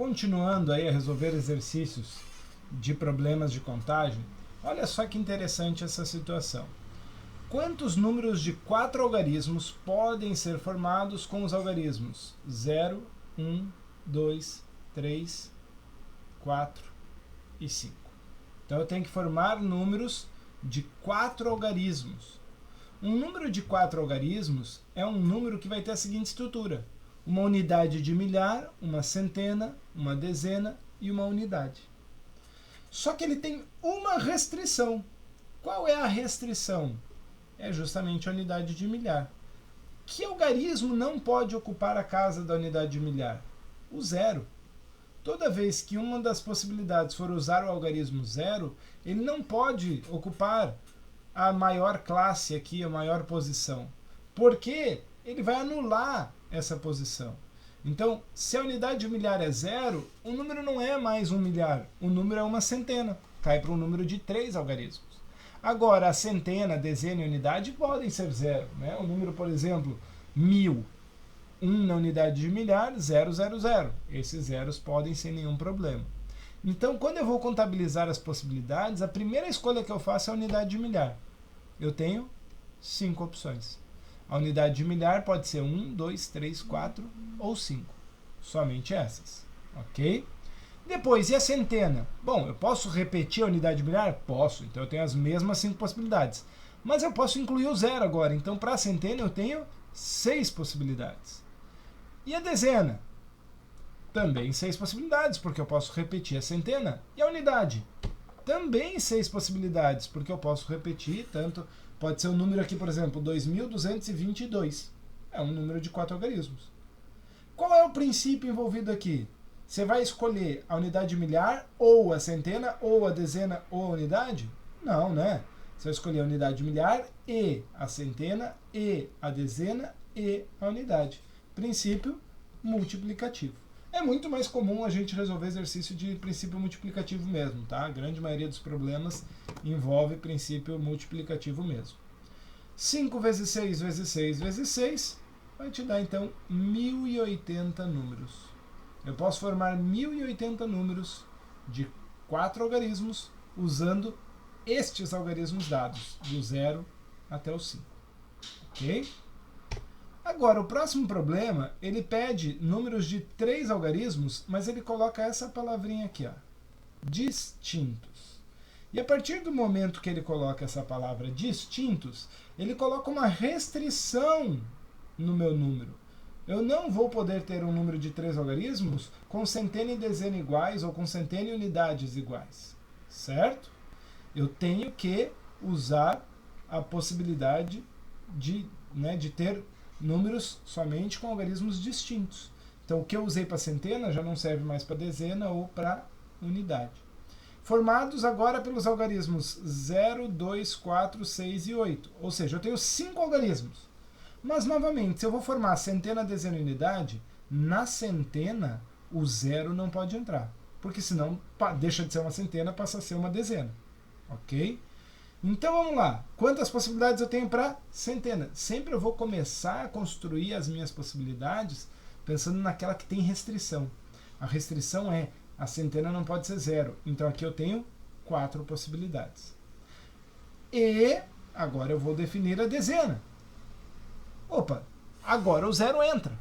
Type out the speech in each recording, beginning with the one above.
continuando aí a resolver exercícios de problemas de contagem, olha só que interessante essa situação. Quantos números de 4 algarismos podem ser formados com os algarismos 0, 1, 2, 3, 4 e 5? Então eu tenho que formar números de 4 algarismos. Um número de 4 algarismos é um número que vai ter a seguinte estrutura: uma unidade de milhar, uma centena, uma dezena e uma unidade. Só que ele tem uma restrição. Qual é a restrição? É justamente a unidade de milhar. Que algarismo não pode ocupar a casa da unidade de milhar? O zero. Toda vez que uma das possibilidades for usar o algarismo zero, ele não pode ocupar a maior classe aqui, a maior posição. Porque ele vai anular essa posição. Então, se a unidade de milhar é zero, o número não é mais um milhar, o número é uma centena. Cai para um número de 3 algarismos. Agora, a centena, dezena e unidade podem ser zero. Né? O número, por exemplo, 1000. 1 na unidade de milhar, 000. Esses zeros podem sem nenhum problema. Então, quando eu vou contabilizar as possibilidades, a primeira escolha que eu faço é a unidade de milhar. Eu tenho 5 opções. A unidade de milhar pode ser 1, 2, 3, 4 ou 5. Somente essas. Ok? Depois, e a centena? Bom, eu posso repetir a unidade de milhar? Posso. Então, eu tenho as mesmas 5 possibilidades. Mas eu posso incluir o zero agora. Então, para a centena, eu tenho 6 possibilidades. E a dezena? Também 6 possibilidades, porque eu posso repetir a centena. E a unidade? Também 6 possibilidades, porque eu posso repetir tanto. Pode ser um número aqui, por exemplo, 2222. É um número de 4 algarismos. Qual é o princípio envolvido aqui? Você vai escolher a unidade de milhar, ou a centena, ou a dezena, ou a unidade? Não, né? Você vai escolher a unidade de milhar, e a centena, e a dezena, e a unidade. Princípio multiplicativo. É muito mais comum a gente resolver exercício de princípio multiplicativo mesmo, tá? A grande maioria dos problemas envolve princípio multiplicativo mesmo. 5 vezes 6 vezes 6 vezes 6 vai te dar, então, 1080 números. Eu posso formar 1080 números de 4 algarismos usando estes algarismos dados, do 0 até o 5. Ok? Agora, o próximo problema, ele pede números de 3 algarismos, mas ele coloca essa palavrinha aqui, ó, distintos. E a partir do momento que ele coloca essa palavra distintos, ele coloca uma restrição no meu número. Eu não vou poder ter um número de 3 algarismos com centena e dezena iguais ou com centena e unidades iguais. Certo? Eu tenho que usar a possibilidade de ter números somente com algarismos distintos. Então, o que eu usei para centena já não serve mais para dezena ou para unidade. Formados agora pelos algarismos 0, 2, 4, 6 e 8. Ou seja, eu tenho 5 algarismos. Mas, novamente, se eu vou formar centena, dezena e unidade, na centena o zero não pode entrar. Porque senão deixa de ser uma centena, passa a ser uma dezena. Ok? Então vamos lá. Quantas possibilidades eu tenho para centena? Sempre eu vou começar a construir as minhas possibilidades pensando naquela que tem restrição. A restrição é a centena não pode ser zero. Então aqui eu tenho 4 possibilidades. E agora eu vou definir a dezena. Opa, agora o zero entra.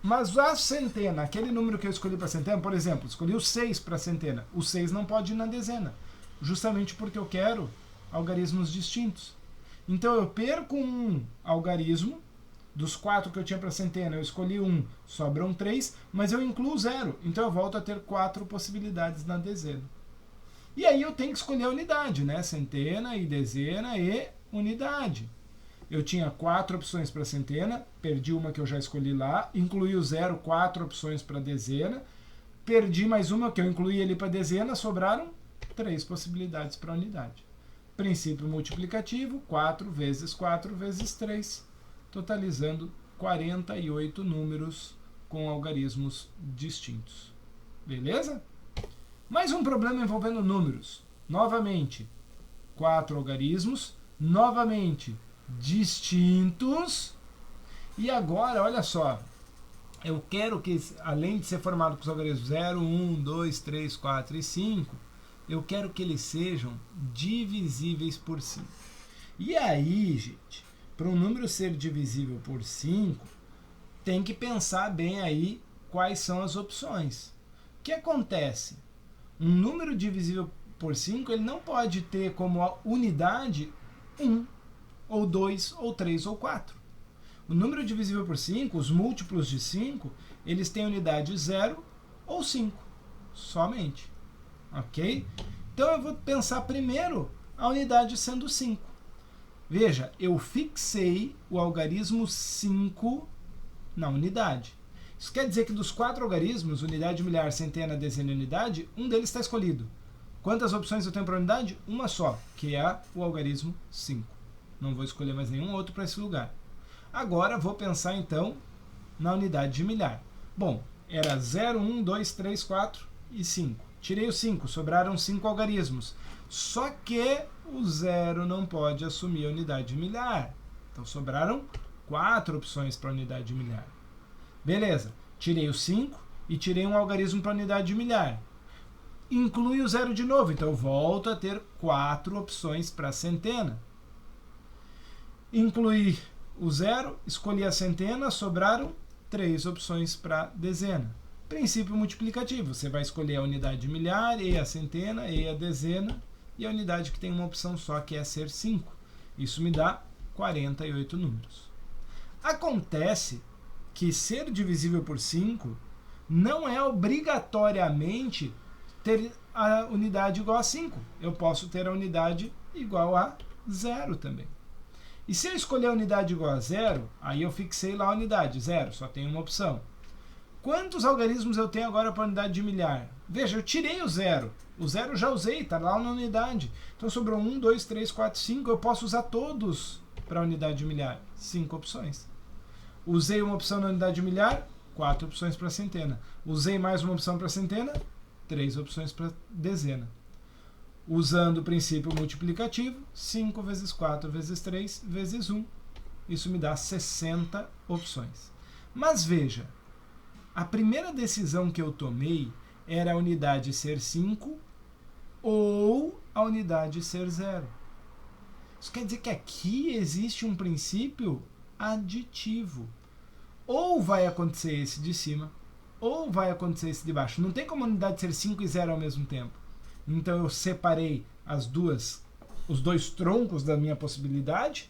Mas a centena, aquele número que eu escolhi para centena, por exemplo, escolhi o 6 para centena. O 6 não pode ir na dezena. Justamente porque eu quero algarismos distintos. Então eu perco um algarismo, dos 4 que eu tinha para centena, eu escolhi um, sobram 3, mas eu incluo 0. Então eu volto a ter 4 possibilidades na dezena. E aí eu tenho que escolher a unidade, né? Centena e dezena e unidade. Eu tinha 4 opções para centena, perdi uma que eu já escolhi lá, incluí o 0, 4 opções para dezena, perdi mais uma que eu incluí ali para dezena, sobraram 3 possibilidades para unidade. Princípio multiplicativo, 4 vezes 4 vezes 3, totalizando 48 números com algarismos distintos. Beleza? Mais um problema envolvendo números. Novamente, 4 algarismos, novamente distintos. E agora, olha só, eu quero que, além de ser formado com os algarismos 0, 1, 2, 3, 4 e 5, eu quero que eles sejam divisíveis por 5. E aí, gente, para um número ser divisível por 5, tem que pensar bem aí quais são as opções. O que acontece? Um número divisível por 5, ele não pode ter como unidade 1, ou 2, ou 3, ou 4. O número divisível por 5, os múltiplos de 5, eles têm unidade 0 ou 5, somente. Ok? Então eu vou pensar primeiro a unidade sendo 5. Veja, eu fixei o algarismo 5 na unidade. Isso quer dizer que dos 4 algarismos, unidade, milhar, centena, dezena e unidade, um deles está escolhido. Quantas opções eu tenho para unidade? Uma só, que é o algarismo 5. Não vou escolher mais nenhum outro para esse lugar. Agora vou pensar então na unidade de milhar. Bom, era 0, 1, 2, 3, 4 e 5. Tirei os 5, sobraram 5 algarismos. Só que o 0 não pode assumir a unidade de milhar. Então sobraram 4 opções para a unidade de milhar. Beleza, tirei os 5 e tirei um algarismo para a unidade de milhar. Inclui o 0 de novo, então eu volto a ter 4 opções para a centena. Incluí o 0, escolhi a centena, sobraram 3 opções para dezena. Princípio multiplicativo, você vai escolher a unidade de milhar, e a centena, e a dezena, e a unidade que tem uma opção só, que é ser 5. Isso me dá 48 números. Acontece que ser divisível por 5 não é obrigatoriamente ter a unidade igual a 5. Eu posso ter a unidade igual a 0 também. E se eu escolher a unidade igual a 0, aí eu fixei lá a unidade, 0, só tem uma opção. Quantos algarismos eu tenho agora para a unidade de milhar? Veja, eu tirei o 0. O 0 eu já usei, está lá na unidade. Então sobrou 1, 2, 3, 4, 5. Eu posso usar todos para a unidade de milhar. 5 opções. Usei uma opção na unidade de milhar, 4 opções para centena. Usei mais uma opção para centena, 3 opções para dezena. Usando o princípio multiplicativo, 5 vezes 4 vezes 3 vezes 1. Isso me dá 60 opções. Mas veja, a primeira decisão que eu tomei era a unidade ser 5 ou a unidade ser 0. Isso quer dizer que aqui existe um princípio aditivo. Ou vai acontecer esse de cima, ou vai acontecer esse de baixo. Não tem como a unidade ser 5 e 0 ao mesmo tempo. Então eu separei os dois troncos da minha possibilidade,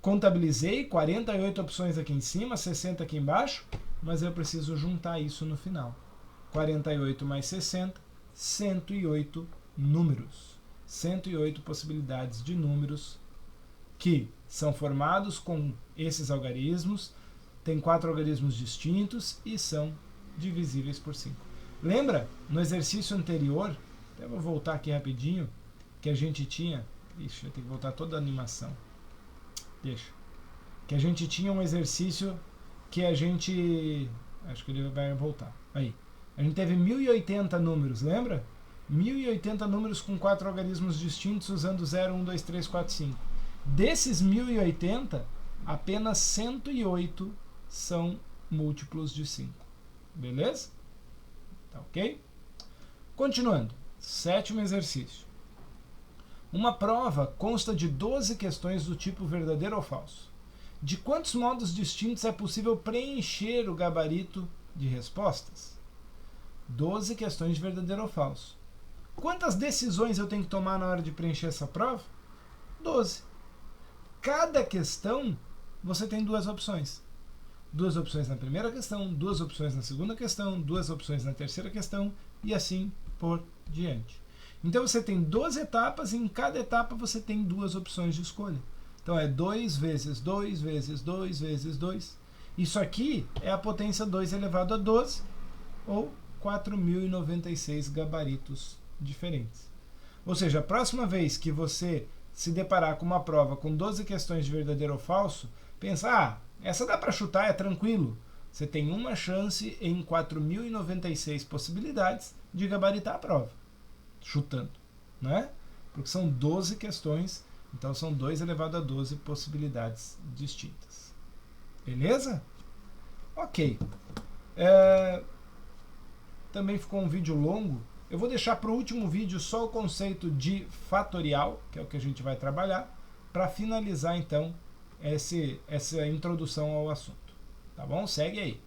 contabilizei 48 opções aqui em cima, 60 aqui embaixo, mas eu preciso juntar isso no final. 48 mais 60, 108 números. 108 possibilidades de números que são formados com esses algarismos, tem 4 algarismos distintos e são divisíveis por 5. Lembra, no exercício anterior, até vou voltar aqui rapidinho, que a gente tinha... Ixi, eu tenho que voltar toda a animação. Deixa. Que a gente tinha um exercício que a gente... Acho que ele vai voltar. Aí. A gente teve 1080 números, lembra? 1080 números com 4 algarismos distintos usando 0, 1, 2, 3, 4, 5. Desses 1080, apenas 108 são múltiplos de 5. Beleza? Tá ok? Continuando. 7º exercício. Uma prova consta de 12 questões do tipo verdadeiro ou falso. De quantos modos distintos é possível preencher o gabarito de respostas? 12 questões de verdadeiro ou falso. Quantas decisões eu tenho que tomar na hora de preencher essa prova? 12. Cada questão você tem 2 opções. 2 opções na primeira questão, 2 opções na segunda questão, 2 opções na terceira questão e assim por diante. Então você tem 12 etapas e em cada etapa você tem 2 opções de escolha. Então é 2 vezes 2 vezes 2 vezes 2. Isso aqui é a potência 2 elevado a 12, ou 4.096 gabaritos diferentes. Ou seja, a próxima vez que você se deparar com uma prova com 12 questões de verdadeiro ou falso, pensa, essa dá para chutar, é tranquilo. Você tem uma chance em 4.096 possibilidades de gabaritar a prova, chutando, né? Porque são 12 questões, então são 2 elevado a 12 possibilidades distintas. Beleza? Ok. Também ficou um vídeo longo. Eu vou deixar para o último vídeo só o conceito de fatorial, que é o que a gente vai trabalhar, para finalizar então essa introdução ao assunto. Tá bom? Segue aí.